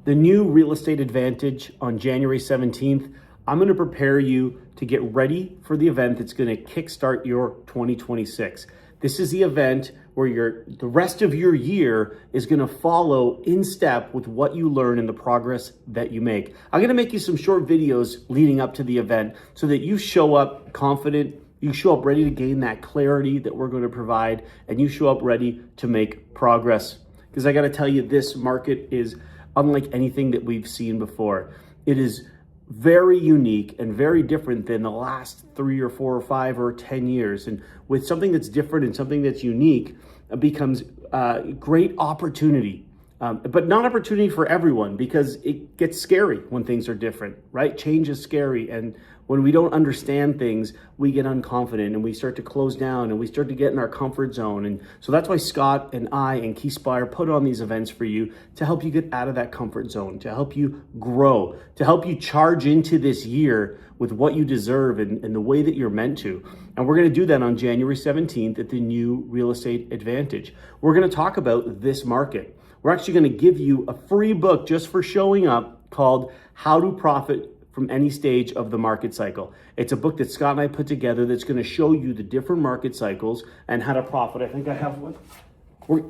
The new Real Estate Advantage on January 17th, I'm going to prepare you to get ready for the event that's going to kickstart your 2026. This is the event where the rest of your year is going to follow in step with what you learn and the progress that you make. I'm going to make you some short videos leading up to the event so that you show up confident, you show up ready to gain that clarity that we're going to provide, and you show up ready to make progress. Because I got to tell you, this market is unlike anything that we've seen before. It is very unique and very different than the last 3 or 4 or 5 or 10 years. And with something that's different and something that's unique, it becomes a great opportunity. But not opportunity for everyone, because it gets scary when things are different, right? Change is scary. And when we don't understand things, we get unconfident and we start to close down and we start to get in our comfort zone. And so that's why Scott and I and Keyspire put on these events for you to help you get out of that comfort zone, to help you grow, to help you charge into this year with what you deserve and the way that you're meant to. And we're going to do that on January 17th at the new Real Estate Advantage. We're going to talk about this market. We're actually going to give you a free book just for showing up called How to Profit from Any Stage of the Market Cycle. It's a book that Scott and I put together that's going to show you the different market cycles and how to profit. I think I have one.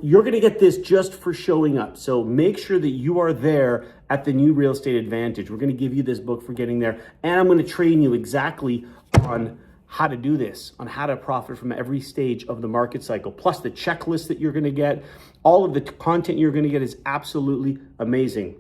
You're going to get this just for showing up. So make sure that you are there at the new Real Estate Advantage. We're going to give you this book for getting there. And I'm going to train you exactly on how to do this, on how to profit from every stage of the market cycle. Plus the checklist that you're going to get, all of the content you're going to get is absolutely amazing.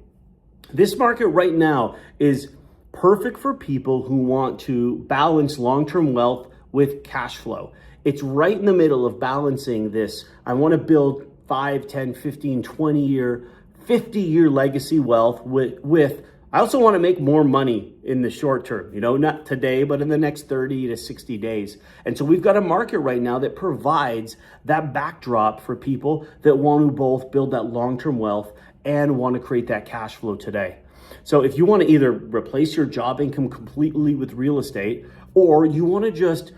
This market right now is perfect for people who want to balance long-term wealth with cash flow. It's right in the middle of balancing this. I want to build 5, 10, 15, 20 year, 50-year legacy wealth with I also want to make more money in the short term, not today, but in the next 30 to 60 days. And so we've got a market right now that provides that backdrop for people that want to both build that long-term wealth and want to create that cash flow today. So if you want to either replace your job income completely with real estate, or you want to just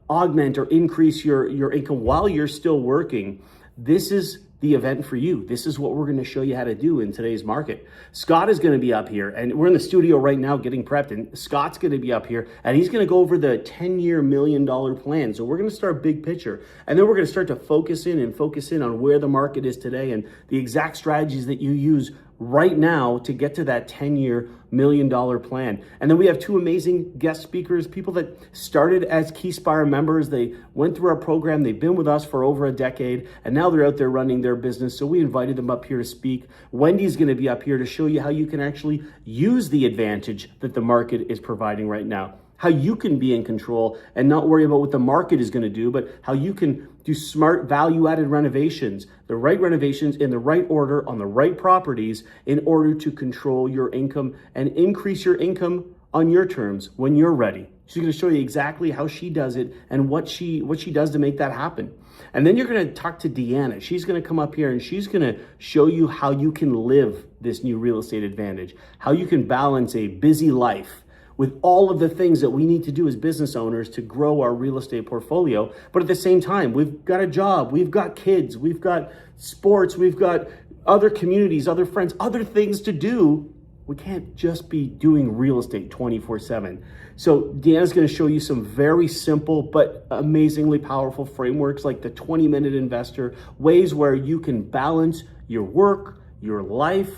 augment or increase your income while you're still working, this is the event for you. This is what we're going to show you how to do in today's market. Scott is going to be up here, and we're in the studio right now getting prepped, and Scott's going to be up here, and he's going to go over the 10-year $1 million plan. So we're going to start big picture, and then we're going to start to focus in on where the market is today and the exact strategies that you use right now to get to that 10-year $1 million plan. And then we have 2 amazing guest speakers, people that started as Keyspire members. They went through our program. They've been with us for over a decade, and now they're out there running their business. So we invited them up here to speak. Wendy's going to be up here to show you how you can actually use the advantage that the market is providing right now, how you can be in control and not worry about what the market is going to do, but how you can do smart value-added renovations, the right renovations in the right order on the right properties in order to control your income and increase your income on your terms when you're ready. She's going to show you exactly how she does it and what she does to make that happen. And then you're going to talk to Deanna. She's going to come up here and she's going to show you how you can live this new real estate advantage, how you can balance a busy life with all of the things that we need to do as business owners to grow our real estate portfolio. But at the same time, we've got a job, we've got kids, we've got sports, we've got other communities, other friends, other things to do. We can't just be doing real estate 24/7. So Deanna's going to show you some very simple but amazingly powerful frameworks like the 20-minute investor, ways where you can balance your work, your life,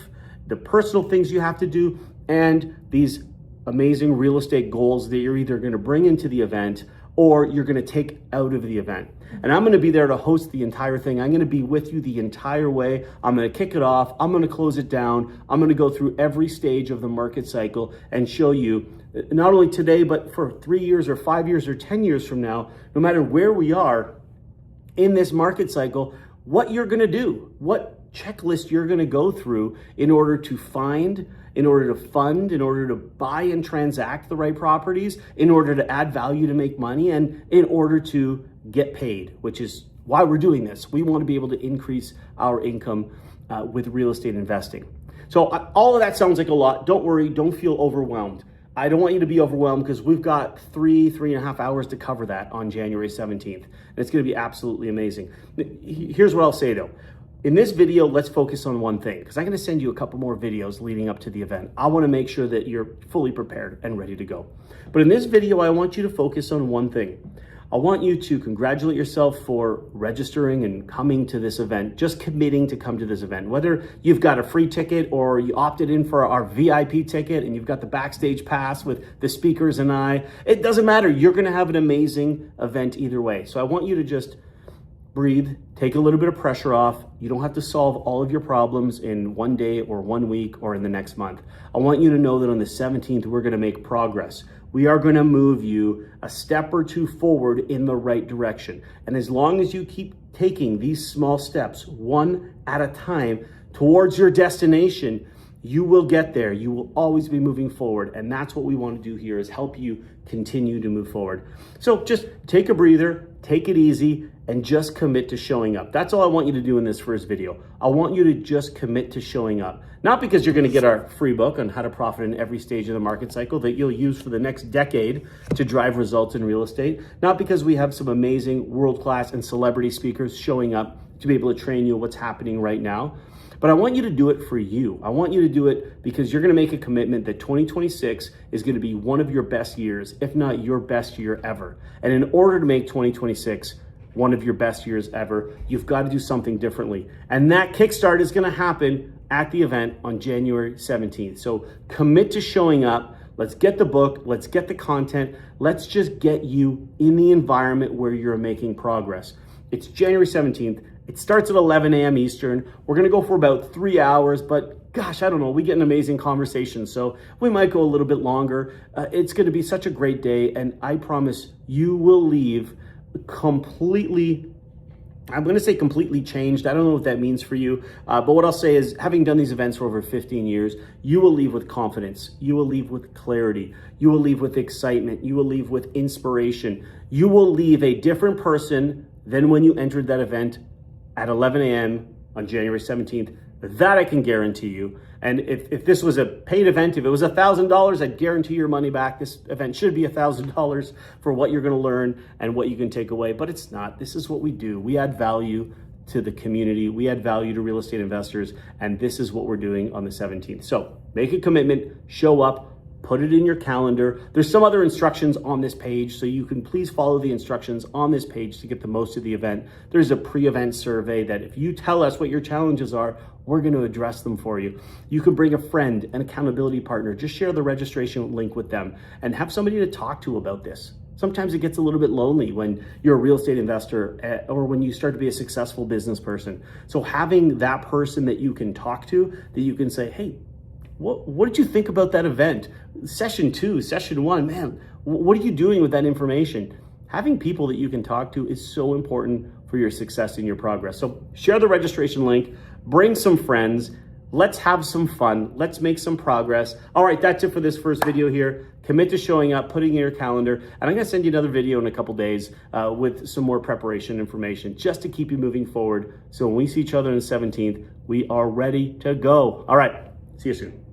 the personal things you have to do, and these amazing real estate goals that you're either going to bring into the event or you're going to take out of the event. And I'm going to be there to host the entire thing. I'm going to be with you the entire way. I'm going to kick it off. I'm going to close it down. I'm going to go through every stage of the market cycle and show you not only today, but for 3 years or 5 years or 10 years from now, no matter where we are in this market cycle, what you're going to do, what checklist you're going to go through in order to find, in order to fund, in order to buy and transact the right properties, in order to add value to make money, and in order to get paid, which is why we're doing this. We want to be able to increase our income with real estate investing. So all of that sounds like a lot. Don't worry, don't feel overwhelmed. I don't want you to be overwhelmed because we've got 3.5 hours to cover that on January 17th. And it's going to be absolutely amazing. Here's what I'll say though. in this video, let's focus on one thing, because I'm going to send you a couple more videos leading up to the event. I want to make sure that you're fully prepared and ready to go. But in this video, I want you to focus on one thing. I want you to congratulate yourself for registering and coming to this event, just committing to come to this event. Whether you've got a free ticket or you opted in for our VIP ticket and you've got the backstage pass with the speakers and it doesn't matter. You're going to have an amazing event either way. So I want you to just breathe, take a little bit of pressure off. You don't have to solve all of your problems in one day or 1 week or in the next month. I want you to know that on the 17th, we're going to make progress. We are going to move you a step or two forward in the right direction. And as long as you keep taking these small steps, one at a time, towards your destination, you will get there. You will always be moving forward. And that's what we want to do here, is help you continue to move forward. So just take a breather, take it easy, and just commit to showing up. That's all I want you to do in this first video. I want you to just commit to showing up. Not because you're going to get our free book on how to profit in every stage of the market cycle that you'll use for the next decade to drive results in real estate. Not because we have some amazing world-class and celebrity speakers showing up to be able to train you what's happening right now. But I want you to do it for you. I want you to do it because you're going to make a commitment that 2026 is going to be one of your best years, if not your best year ever. And in order to make 2026 one of your best years ever, you've got to do something differently. And that kickstart is going to happen at the event on January 17th. So commit to showing up. Let's get the book. Let's get the content. Let's just get you in the environment where you're making progress. It's January 17th. It starts at 11 a.m. Eastern. We're going to go for about 3 hours, but gosh, I don't know. We get an amazing conversation, so we might go a little bit longer. It's going to be such a great day, and I promise you will leave completely, I'm going to say completely changed. I don't know what that means for you, but what I'll say is, having done these events for over 15 years, you will leave with confidence. You will leave with clarity. You will leave with excitement. You will leave with inspiration. You will leave a different person than when you entered that event at 11 a.m. on January 17th. That I can guarantee you. And if this was a paid event, if it was $1,000, I'd guarantee your money back. This event should be $1,000 for what you're going to learn and what you can take away, but it's not. This is what we do. We add value to the community. We add value to real estate investors, and this is what we're doing on the 17th. So make a commitment, show up, put it in your calendar. There's some other instructions on this page, so you can please follow the instructions on this page to get the most of the event. There's a pre-event survey that if you tell us what your challenges are, we're going to address them for you. You can bring a friend, an accountability partner. Just share the registration link with them and have somebody to talk to about this. Sometimes it gets a little bit lonely when you're a real estate investor or when you start to be a successful business person. So having that person that you can talk to, that you can say, hey, what did you think about that event? Session 2, session 1, man, what are you doing with that information? Having people that you can talk to is so important for your success and your progress. So share the registration link, bring some friends, let's have some fun, let's make some progress. All right, that's it for this first video here. Commit to showing up, putting in your calendar, and I'm gonna send you another video in a couple days with some more preparation information just to keep you moving forward. So when we see each other on the 17th, we are ready to go. All right, see you soon.